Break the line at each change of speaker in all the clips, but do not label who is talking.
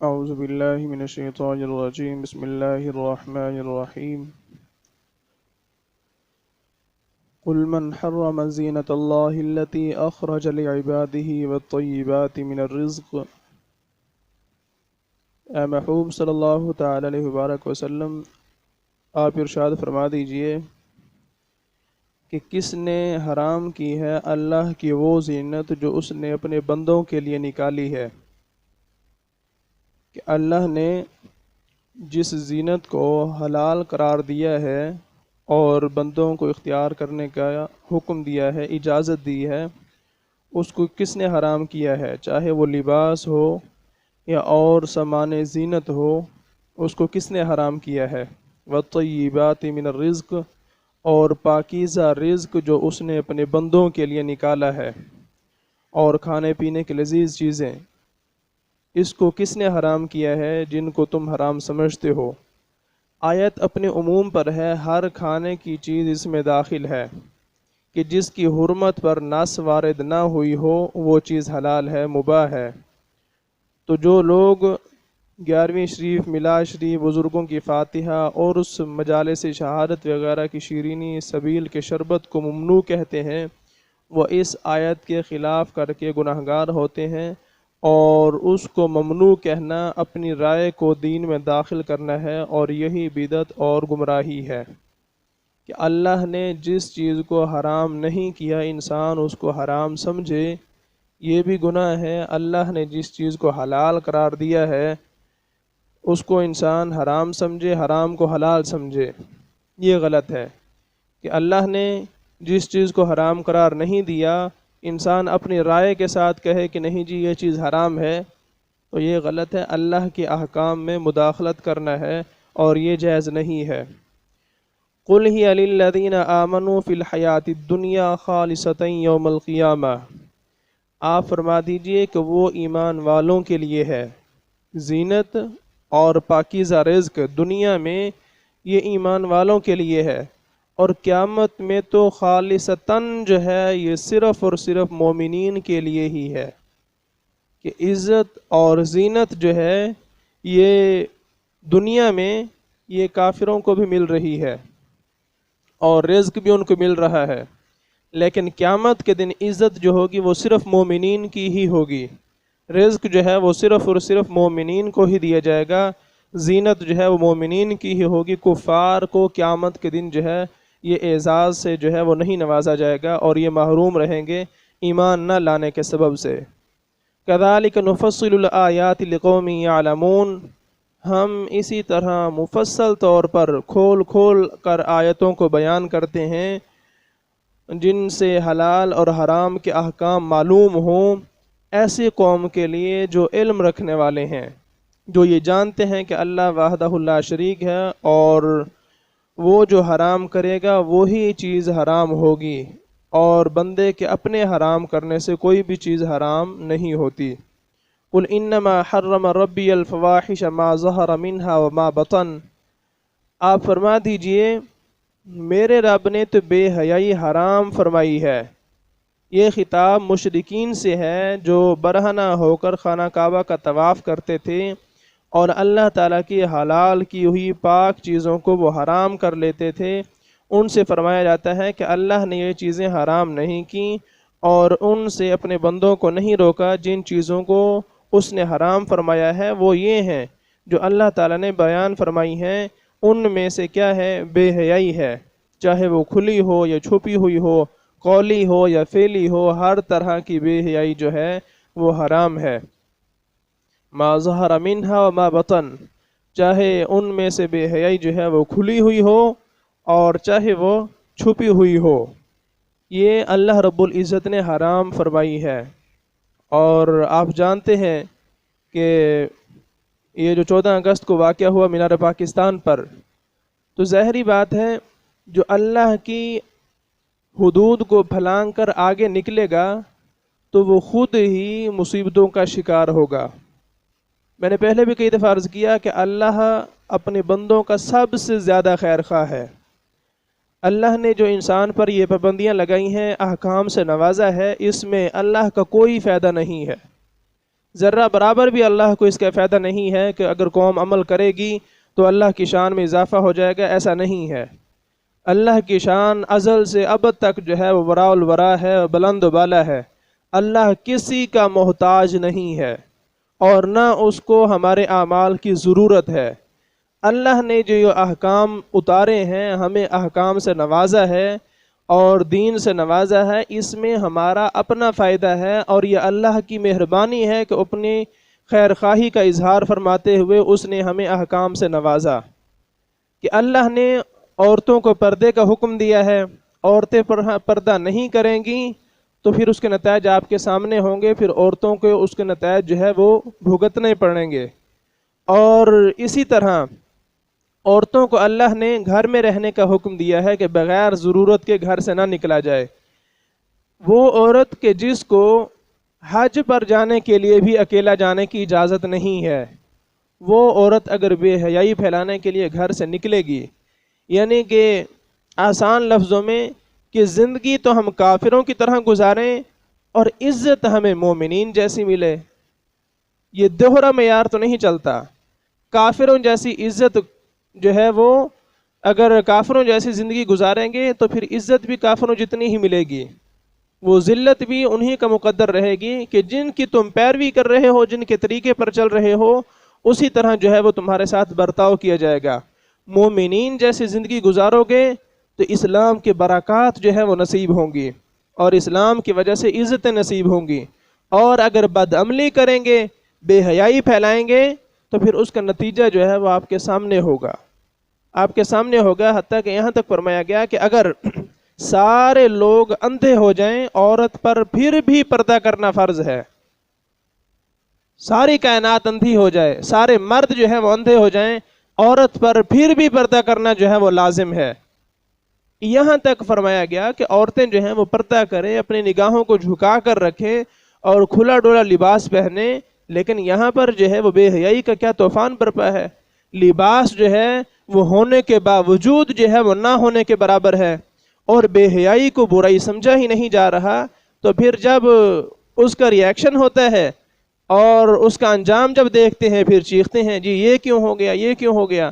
أعوذ بالله من الشيطان الرجيم بسم الله الرحمن الرحيم قل من حرم زينة الله التي أخرج لعباده والطيبات من الرزق۔ اے محبوب صلی اللہ تعالی علیہ وبارک وسلم، آپ ارشاد فرما دیجئے کہ کس نے حرام کی ہے اللہ کی وہ زینت جو اس نے اپنے بندوں کے لیے نکالی ہے، کہ اللہ نے جس زینت کو حلال قرار دیا ہے اور بندوں کو اختیار کرنے کا حکم دیا ہے، اجازت دی ہے، اس کو کس نے حرام کیا ہے، چاہے وہ لباس ہو یا اور سامان زینت ہو، اس کو کس نے حرام کیا ہے۔ وَالطَّيِّبَاتِ مِنَ الرِّزْقِ، اور پاکیزہ رزق جو اس نے اپنے بندوں کے لیے نکالا ہے، اور کھانے پینے کی لذیذ چیزیں، اس کو کس نے حرام کیا ہے جن کو تم حرام سمجھتے ہو۔ آیت اپنے عموم پر ہے، ہر کھانے کی چیز اس میں داخل ہے کہ جس کی حرمت پر نص وارد نہ ہوئی ہو وہ چیز حلال ہے، مباح ہے۔ تو جو لوگ 11ویں شریف، میلاد شریف، بزرگوں کی فاتحہ اور اس مجالس شہادت وغیرہ کی شیرینی سبیل کے شربت کو ممنوع کہتے ہیں، وہ اس آیت کے خلاف کر کے گناہگار ہوتے ہیں، اور اس کو ممنوع کہنا اپنی رائے کو دین میں داخل کرنا ہے، اور یہی بدعت اور گمراہی ہے کہ اللہ نے جس چیز کو حرام نہیں کیا انسان اس کو حرام سمجھے، یہ بھی گناہ ہے۔ اللہ نے جس چیز کو حلال قرار دیا ہے اس کو انسان حرام سمجھے، حرام کو حلال سمجھے، یہ غلط ہے۔ کہ اللہ نے جس چیز کو حرام قرار نہیں دیا انسان اپنی رائے کے ساتھ کہے کہ نہیں جی یہ چیز حرام ہے، تو یہ غلط ہے۔ اللہ کے احکام میں مداخلت کرنا ہے اور یہ جائز نہیں ہے۔ قُلْ هِيَ لِلَّذِينَ آمَنُوا فِي الْحَيَاةِ الدُّنْيَا خَالِصَةً يَوْمَ الْقِيَامَةِ، آپ فرما دیجئے کہ وہ ایمان والوں کے لیے ہے۔ زینت اور پاکیزہ رزق دنیا میں یہ ایمان والوں کے لیے ہے، اور قیامت میں تو خالصتاً جو ہے یہ صرف اور صرف مومنین کے لیے ہی ہے، کہ عزت اور زینت جو ہے یہ دنیا میں یہ کافروں کو بھی مل رہی ہے اور رزق بھی ان کو مل رہا ہے، لیکن قیامت کے دن عزت جو ہوگی وہ صرف مومنین کی ہی ہوگی، رزق جو ہے وہ صرف اور صرف مومنین کو ہی دیا جائے گا، زینت جو ہے وہ مومنین کی ہی ہوگی۔ کفار کو قیامت کے دن جو ہے یہ اعزاز سے جو ہے وہ نہیں نوازا جائے گا، اور یہ محروم رہیں گے ایمان نہ لانے کے سبب سے۔ كَذَلِكَ نُفَصِّلُ الْآيَاتِ لِقَوْمٍ يَعْلَمُونَ، ہم اسی طرح مفصل طور پر کھول کھول کر آیتوں کو بیان کرتے ہیں جن سے حلال اور حرام کے احکام معلوم ہوں، ایسی قوم کے لیے جو علم رکھنے والے ہیں، جو یہ جانتے ہیں کہ اللہ وحدہ لا شریک ہے، اور وہ جو حرام کرے گا وہی چیز حرام ہوگی، اور بندے کے اپنے حرام کرنے سے کوئی بھی چیز حرام نہیں ہوتی۔ قُلْ إِنَّمَا حَرَّمَ رَبِّيَ الْفَوَاحِشَ مَا ظَهَرَ مِنْهَا وَمَا بَطَنَ، آپ فرما دیجئے میرے رب نے تو بے حیائی حرام فرمائی ہے۔ یہ خطاب مشرکین سے ہے جو برہنہ ہو کر خانہ کعبہ کا طواف کرتے تھے اور اللہ تعالیٰ کی حلال کی ہوئی پاک چیزوں کو وہ حرام کر لیتے تھے۔ ان سے فرمایا جاتا ہے کہ اللہ نے یہ چیزیں حرام نہیں کی، اور ان سے اپنے بندوں کو نہیں روکا۔ جن چیزوں کو اس نے حرام فرمایا ہے وہ یہ ہیں جو اللہ تعالیٰ نے بیان فرمائی ہیں، ان میں سے کیا ہے؟ بے حیائی ہے، چاہے وہ کھلی ہو یا چھپی ہوئی ہو، قولی ہو یا فعلی ہو، ہر طرح کی بے حیائی جو ہے وہ حرام ہے۔ ما ظہر منہا وما بطن، چاہے ان میں سے بے حیائی جو ہے وہ کھلی ہوئی ہو اور چاہے وہ چھپی ہوئی ہو، یہ اللہ رب العزت نے حرام فرمائی ہے۔ اور آپ جانتے ہیں کہ یہ جو 14 اگست کو واقعہ ہوا مینار پاکستان پر، تو ظاہری بات ہے جو اللہ کی حدود کو پھلانگ کر آگے نکلے گا تو وہ خود ہی مصیبتوں کا شکار ہوگا۔ میں نے پہلے بھی کئی دفعہ عرض کیا کہ اللہ اپنے بندوں کا سب سے زیادہ خیر خواہ ہے۔ اللہ نے جو انسان پر یہ پابندیاں لگائی ہیں، احکام سے نوازا ہے، اس میں اللہ کا کوئی فائدہ نہیں ہے۔ ذرہ برابر بھی اللہ کو اس کا فائدہ نہیں ہے کہ اگر قوم عمل کرے گی تو اللہ کی شان میں اضافہ ہو جائے گا، ایسا نہیں ہے۔ اللہ کی شان ازل سے ابد تک جو ہے وہ وراء الورا ہے، بلند و بالا ہے۔ اللہ کسی کا محتاج نہیں ہے اور نہ اس کو ہمارے اعمال کی ضرورت ہے۔ اللہ نے جو یہ احکام اتارے ہیں، ہمیں احکام سے نوازا ہے اور دین سے نوازا ہے، اس میں ہمارا اپنا فائدہ ہے، اور یہ اللہ کی مہربانی ہے کہ اپنی خیر خواہی کا اظہار فرماتے ہوئے اس نے ہمیں احکام سے نوازا کہ اللہ نے عورتوں کو پردے کا حکم دیا ہے۔ عورتیں پردہ نہیں کریں گی تو پھر اس کے نتائج آپ کے سامنے ہوں گے، پھر عورتوں کو اس کے نتائج جو ہے وہ بھگتنے پڑیں گے۔ اور اسی طرح عورتوں کو اللہ نے گھر میں رہنے کا حکم دیا ہے کہ بغیر ضرورت کے گھر سے نہ نکلا جائے۔ وہ عورت کہ جس کو حج پر جانے کے لیے بھی اکیلا جانے کی اجازت نہیں ہے، وہ عورت اگر بے حیائی پھیلانے کے لیے گھر سے نکلے گی، یعنی کہ آسان لفظوں میں کہ زندگی تو ہم کافروں کی طرح گزاریں اور عزت ہمیں مومنین جیسی ملے، یہ دوہرا معیار تو نہیں چلتا۔ کافروں جیسی عزت جو ہے وہ اگر کافروں جیسی زندگی گزاریں گے تو پھر عزت بھی کافروں جتنی ہی ملے گی، وہ ذلت بھی انہی کا مقدر رہے گی کہ جن کی تم پیروی کر رہے ہو، جن کے طریقے پر چل رہے ہو، اسی طرح جو ہے وہ تمہارے ساتھ برتاؤ کیا جائے گا۔ مومنین جیسی زندگی گزارو گے تو اسلام کے برکات جو ہے وہ نصیب ہوں گی اور اسلام کی وجہ سے عزتیں نصیب ہوں گی، اور اگر بدعملی کریں گے، بے حیائی پھیلائیں گے تو پھر اس کا نتیجہ جو ہے وہ آپ کے سامنے ہوگا، آپ کے سامنے ہوگا۔ حتیٰ کہ یہاں تک فرمایا گیا کہ اگر سارے لوگ اندھے ہو جائیں، عورت پر پھر بھی پردہ کرنا فرض ہے۔ ساری کائنات اندھی ہو جائے، سارے مرد جو ہے وہ اندھے ہو جائیں، عورت پر پھر بھی پردہ کرنا جو ہے وہ لازم ہے۔ یہاں تک فرمایا گیا کہ عورتیں جو ہیں وہ پردہ کریں، اپنی نگاہوں کو جھکا کر رکھیں اور کھلا ڈولا لباس پہنے، لیکن یہاں پر جو ہے وہ بے حیائی کا کیا طوفان برپا ہے۔ لباس جو ہے وہ ہونے کے باوجود جو ہے وہ نہ ہونے کے برابر ہے، اور بے حیائی کو برائی سمجھا ہی نہیں جا رہا، تو پھر جب اس کا ری ایکشن ہوتا ہے اور اس کا انجام جب دیکھتے ہیں پھر چیختے ہیں جی یہ کیوں ہو گیا، یہ کیوں ہو گیا۔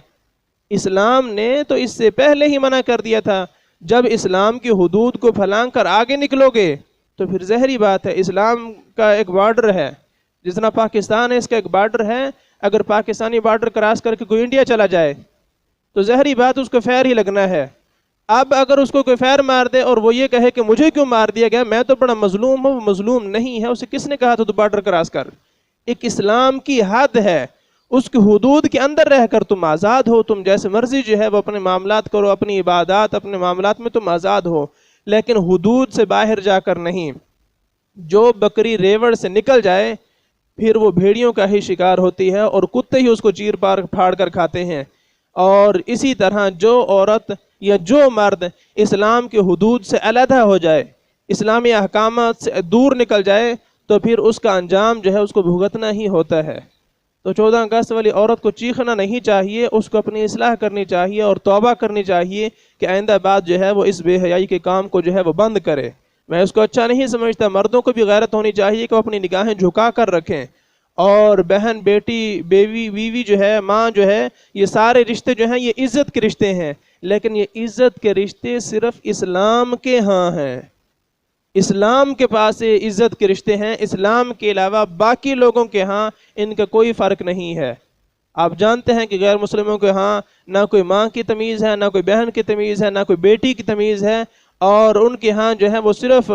اسلام نے تو اس سے پہلے ہی منع کر دیا تھا، جب اسلام کی حدود کو پھلانگ کر آگے نکلو گے تو پھر ظاہری بات ہے، اسلام کا ایک بارڈر ہے، جس طرح پاکستان ہے اس کا ایک بارڈر ہے، اگر پاکستانی بارڈر کراس کر کے کوئی انڈیا چلا جائے تو ظاہری بات اس کو فیر ہی لگنا ہے۔ اب اگر اس کو کوئی فیر مار دے اور وہ یہ کہے کہ مجھے کیوں مار دیا گیا، میں تو بڑا مظلوم ہوں، وہ مظلوم نہیں ہے، اسے کس نے کہا تھا تو بارڈر کراس کر۔ ایک اسلام کی حد ہے، اس کی حدود کے اندر رہ کر تم آزاد ہو، تم جیسے مرضی جو ہے وہ اپنے معاملات کرو، اپنی عبادات، اپنے معاملات میں تم آزاد ہو، لیکن حدود سے باہر جا کر نہیں۔ جو بکری ریوڑ سے نکل جائے پھر وہ بھیڑیوں کا ہی شکار ہوتی ہے اور کتے ہی اس کو چیر پھاڑ کر کھاتے ہیں۔ اور اسی طرح جو عورت یا جو مرد اسلام کے حدود سے علیحدہ ہو جائے، اسلامی احکامات سے دور نکل جائے، تو پھر اس کا انجام جو ہے اس کو بھگتنا ہی ہوتا ہے۔ تو 14 اگست والی عورت کو چیخنا نہیں چاہیے، اس کو اپنی اصلاح کرنی چاہیے اور توبہ کرنی چاہیے کہ آئندہ بعد جو ہے وہ اس بے حیائی کے کام کو جو ہے وہ بند کرے۔ میں اس کو اچھا نہیں سمجھتا۔ مردوں کو بھی غیرت ہونی چاہیے کہ وہ اپنی نگاہیں جھکا کر رکھیں، اور بہن، بیٹی، بیوی جو ہے، ماں جو ہے، یہ سارے رشتے جو ہیں یہ عزت کے رشتے ہیں، لیکن یہ عزت کے رشتے صرف اسلام کے ہاں ہیں، اسلام کے پاس یہ عزت کے رشتے ہیں، اسلام کے علاوہ باقی لوگوں کے ہاں ان کا کوئی فرق نہیں ہے۔ آپ جانتے ہیں کہ غیر مسلموں کے ہاں نہ کوئی ماں کی تمیز ہے، نہ کوئی بہن کی تمیز ہے، نہ کوئی بیٹی کی تمیز ہے، اور ان کے ہاں جو ہے وہ صرف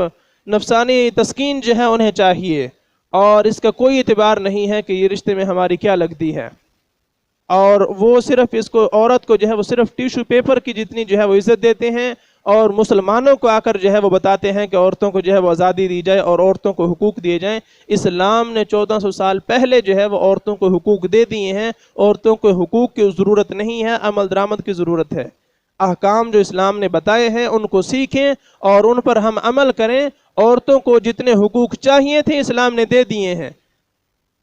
نفسانی تسکین جو ہے انہیں چاہیے، اور اس کا کوئی اعتبار نہیں ہے کہ یہ رشتے میں ہماری کیا لگتی ہے۔ اور وہ صرف اس کو، عورت کو جو ہے وہ صرف ٹیشو پیپر کی جتنی جو ہے وہ عزت دیتے ہیں، اور مسلمانوں کو آ کر جو ہے وہ بتاتے ہیں کہ عورتوں کو جو ہے وہ آزادی دی جائے اور عورتوں کو حقوق دیے جائیں۔ اسلام نے 1400 سال پہلے جو ہے وہ عورتوں کو حقوق دے دیے ہیں، عورتوں کو حقوق کی ضرورت نہیں ہے، عمل درآمد کی ضرورت ہے۔ احکام جو اسلام نے بتائے ہیں ان کو سیکھیں اور ان پر ہم عمل کریں۔ عورتوں کو جتنے حقوق چاہیے تھے اسلام نے دے دیے ہیں،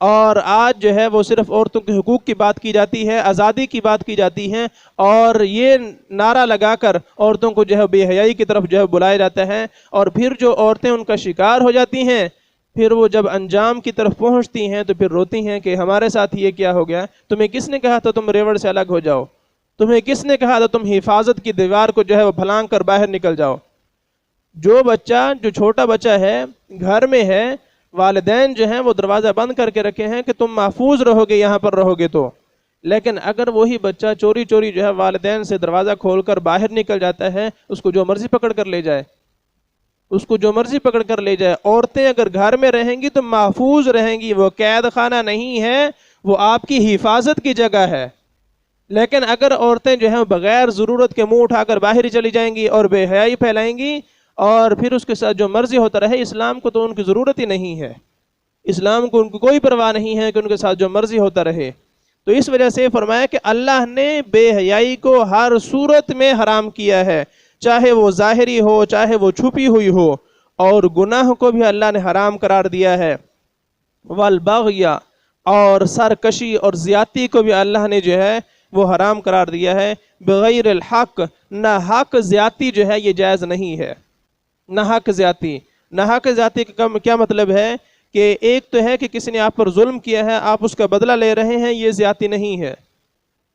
اور آج جو ہے وہ صرف عورتوں کے حقوق کی بات کی جاتی ہے، آزادی کی بات کی جاتی ہے، اور یہ نعرہ لگا کر عورتوں کو جو ہے بے حیائی کی طرف جو ہے بلایا جاتا ہے، اور پھر جو عورتیں ان کا شکار ہو جاتی ہیں پھر وہ جب انجام کی طرف پہنچتی ہیں تو پھر روتی ہیں کہ ہمارے ساتھ یہ کیا ہو گیا، تمہیں کس نے کہا تھا تم ریوڑ سے الگ ہو جاؤ، تمہیں کس نے کہا تھا تم حفاظت کی دیوار کو جو ہے وہ پھلانگ کر باہر نکل جاؤ۔ جو بچہ، جو چھوٹا بچہ ہے گھر میں ہے، والدین جو ہیں وہ دروازہ بند کر کے رکھے ہیں کہ تم محفوظ رہو گے یہاں پر رہو گے تو، لیکن اگر وہی بچہ چوری چوری جو ہے والدین سے دروازہ کھول کر باہر نکل جاتا ہے، اس کو جو مرضی پکڑ کر لے جائے، اس کو جو مرضی پکڑ کر لے جائے۔ عورتیں اگر گھر میں رہیں گی تو محفوظ رہیں گی، وہ قید خانہ نہیں ہے، وہ آپ کی حفاظت کی جگہ ہے۔ لیکن اگر عورتیں جو ہیں بغیر ضرورت کے منہ اٹھا کر باہر چلی جائیں گی اور بے حیائی پھیلائیں گی اور پھر اس کے ساتھ جو مرضی ہوتا رہے، اسلام کو تو ان کی ضرورت ہی نہیں ہے، اسلام کو ان کو کوئی پرواہ نہیں ہے کہ ان کے ساتھ جو مرضی ہوتا رہے۔ تو اس وجہ سے فرمایا کہ اللہ نے بے حیائی کو ہر صورت میں حرام کیا ہے، چاہے وہ ظاہری ہو چاہے وہ چھپی ہوئی ہو، اور گناہ کو بھی اللہ نے حرام قرار دیا ہے۔ والبغی، اور سرکشی اور زیادتی کو بھی اللہ نے جو ہے وہ حرام قرار دیا ہے۔ بغیر الحق، نہ حق زیادتی جو ہے یہ جائز نہیں ہے، نہ حق زیادتی۔ نہ حق زیادتی کا کیا مطلب ہے کہ ایک تو ہے کہ کسی نے آپ پر ظلم کیا ہے، آپ اس کا بدلہ لے رہے ہیں، یہ زیادتی نہیں ہے۔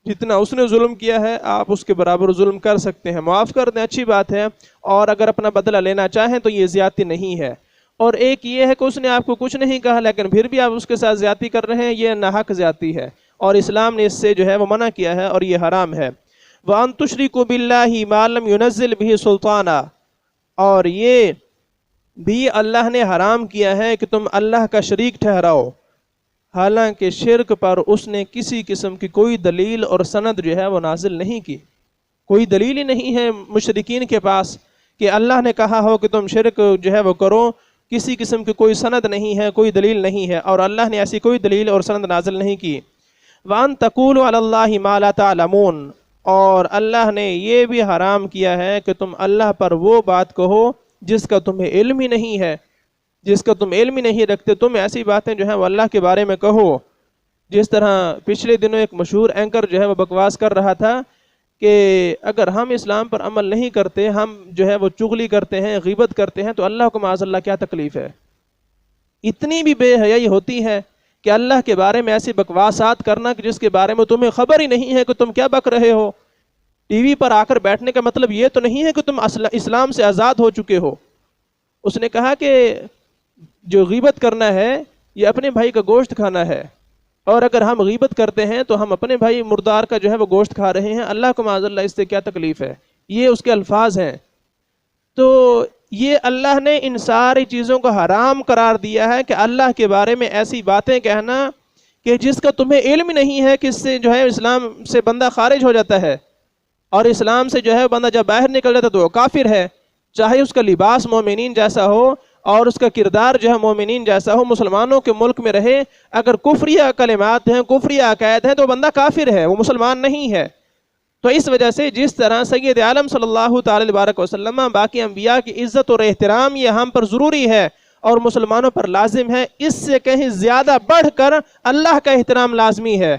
جتنا اس نے ظلم کیا ہے آپ اس کے برابر ظلم کر سکتے ہیں، معاف کر دیں، اچھی بات ہے، اور اگر اپنا بدلہ لینا چاہیں تو یہ زیادتی نہیں ہے۔ اور ایک یہ ہے کہ اس نے آپ کو کچھ نہیں کہا لیکن پھر بھی آپ اس کے ساتھ زیادتی کر رہے ہیں، یہ ناحق زیادتی ہے، اور اسلام نے اس سے جو ہے وہ منع کیا ہے اور یہ حرام ہے۔ وَأَن تُشْرِكُوا بِاللَّهِ مَا لَمْ يُنَزِّلْ بِهِ سُلْطَانًا، اور یہ بھی اللہ نے حرام کیا ہے کہ تم اللہ کا شریک ٹھہراؤ، حالانکہ شرک پر اس نے کسی قسم کی کوئی دلیل اور سند جو ہے وہ نازل نہیں کی۔ کوئی دلیل ہی نہیں ہے مشرکین کے پاس کہ اللہ نے کہا ہو کہ تم شرک جو ہے وہ کرو، کسی قسم کی کوئی سند نہیں ہے، کوئی دلیل نہیں ہے، اور اللہ نے ایسی کوئی دلیل اور سند نازل نہیں کی۔ وَأَن تَقُولُوا عَلَى اللَّهِ مَا لَا تَعْلَمُونَ، اور اللہ نے یہ بھی حرام کیا ہے کہ تم اللہ پر وہ بات کہو جس کا تمہیں علم ہی نہیں ہے، جس کا تم علم ہی نہیں رکھتے، تم ایسی باتیں جو ہیں وہ اللہ کے بارے میں کہو۔ جس طرح پچھلے دنوں ایک مشہور اینکر جو ہے وہ بکواس کر رہا تھا کہ اگر ہم اسلام پر عمل نہیں کرتے، ہم جو ہے وہ چغلی کرتے ہیں، غیبت کرتے ہیں، تو اللہ کو معاذ اللہ کیا تکلیف ہے۔ اتنی بھی بے حیائی ہوتی ہے کہ اللہ کے بارے میں ایسی بکواسات کرنا کہ جس کے بارے میں تمہیں خبر ہی نہیں ہے کہ تم کیا بک رہے ہو۔ ٹی وی پر آ کر بیٹھنے کا مطلب یہ تو نہیں ہے کہ تم اسلام سے آزاد ہو چکے ہو۔ اس نے کہا کہ جو غیبت کرنا ہے یہ اپنے بھائی کا گوشت کھانا ہے، اور اگر ہم غیبت کرتے ہیں تو ہم اپنے بھائی مردار کا جو ہے وہ گوشت کھا رہے ہیں، اللہ کو معاذ اللہ اس سے کیا تکلیف ہے۔ یہ اس کے الفاظ ہیں۔ تو یہ اللہ نے ان ساری چیزوں کو حرام قرار دیا ہے کہ اللہ کے بارے میں ایسی باتیں کہنا کہ جس کا تمہیں علم نہیں ہے کہ اس سے جو ہے اسلام سے بندہ خارج ہو جاتا ہے، اور اسلام سے جو ہے بندہ جب باہر نکل جاتا ہے تو وہ کافر ہے، چاہے اس کا لباس مومنین جیسا ہو اور اس کا کردار جو ہے مومنین جیسا ہو، مسلمانوں کے ملک میں رہے، اگر کفریہ کلمات ہیں، کفریہ عقائد ہیں، تو بندہ کافر ہے، وہ مسلمان نہیں ہے۔ تو اس وجہ سے جس طرح سید عالم صلی اللہ تعالی وسلم باقی انبیاء کی عزت اور احترام یہ ہم پر ضروری ہے اور مسلمانوں پر لازم ہے، اس سے کہیں زیادہ بڑھ کر اللہ کا احترام لازمی ہے،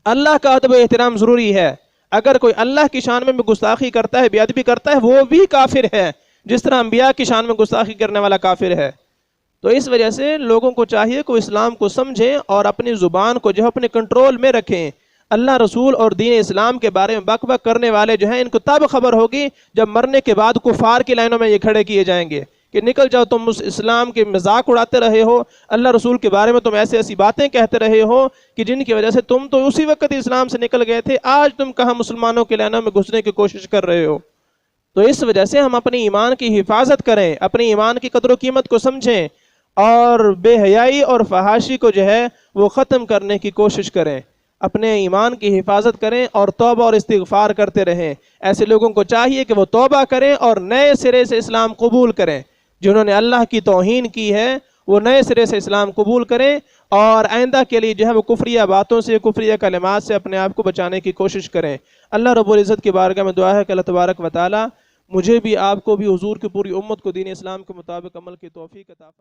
اللہ کا ادب و احترام ضروری ہے۔ اگر کوئی اللہ کی شان میں گستاخی کرتا ہے، بے ادبی کرتا ہے، وہ بھی کافر ہے، جس طرح انبیاء کی شان میں گستاخی کرنے والا کافر ہے۔ تو اس وجہ سے لوگوں کو چاہیے کہ اسلام کو سمجھیں اور اپنی زبان کو جو اپنے کنٹرول میں رکھیں۔ اللہ رسول اور دین اسلام کے بارے میں بک بک کرنے والے جو ہیں ان کو تب خبر ہوگی جب مرنے کے بعد کفار کی لائنوں میں یہ کھڑے کیے جائیں گے کہ نکل جاؤ، تم اسلام کے مذاق اڑاتے رہے ہو، اللہ رسول کے بارے میں تم ایسی ایسی باتیں کہتے رہے ہو کہ جن کی وجہ سے تم تو اسی وقت اسلام سے نکل گئے تھے، آج تم کہاں مسلمانوں کے لائنوں میں گھسنے کی کوشش کر رہے ہو۔ تو اس وجہ سے ہم اپنی ایمان کی حفاظت کریں، اپنی ایمان کی قدر و قیمت کو سمجھیں، اور بے حیائی اور فحاشی کو جو ہے وہ ختم کرنے کی کوشش کریں، اپنے ایمان کی حفاظت کریں اور توبہ اور استغفار کرتے رہیں۔ ایسے لوگوں کو چاہیے کہ وہ توبہ کریں اور نئے سرے سے اسلام قبول کریں۔ جنہوں نے اللہ کی توہین کی ہے وہ نئے سرے سے اسلام قبول کریں، اور آئندہ کے لیے جو ہے وہ کفریہ باتوں سے، کفریہ کلمات سے اپنے آپ کو بچانے کی کوشش کریں۔ اللہ رب العزت کی بارگاہ میں دعا ہے کہ اللہ تبارک و تعالی مجھے بھی، آپ کو بھی، حضور کی پوری امت کو دین اسلام کے مطابق عمل کی توفیق عطا فرمائے۔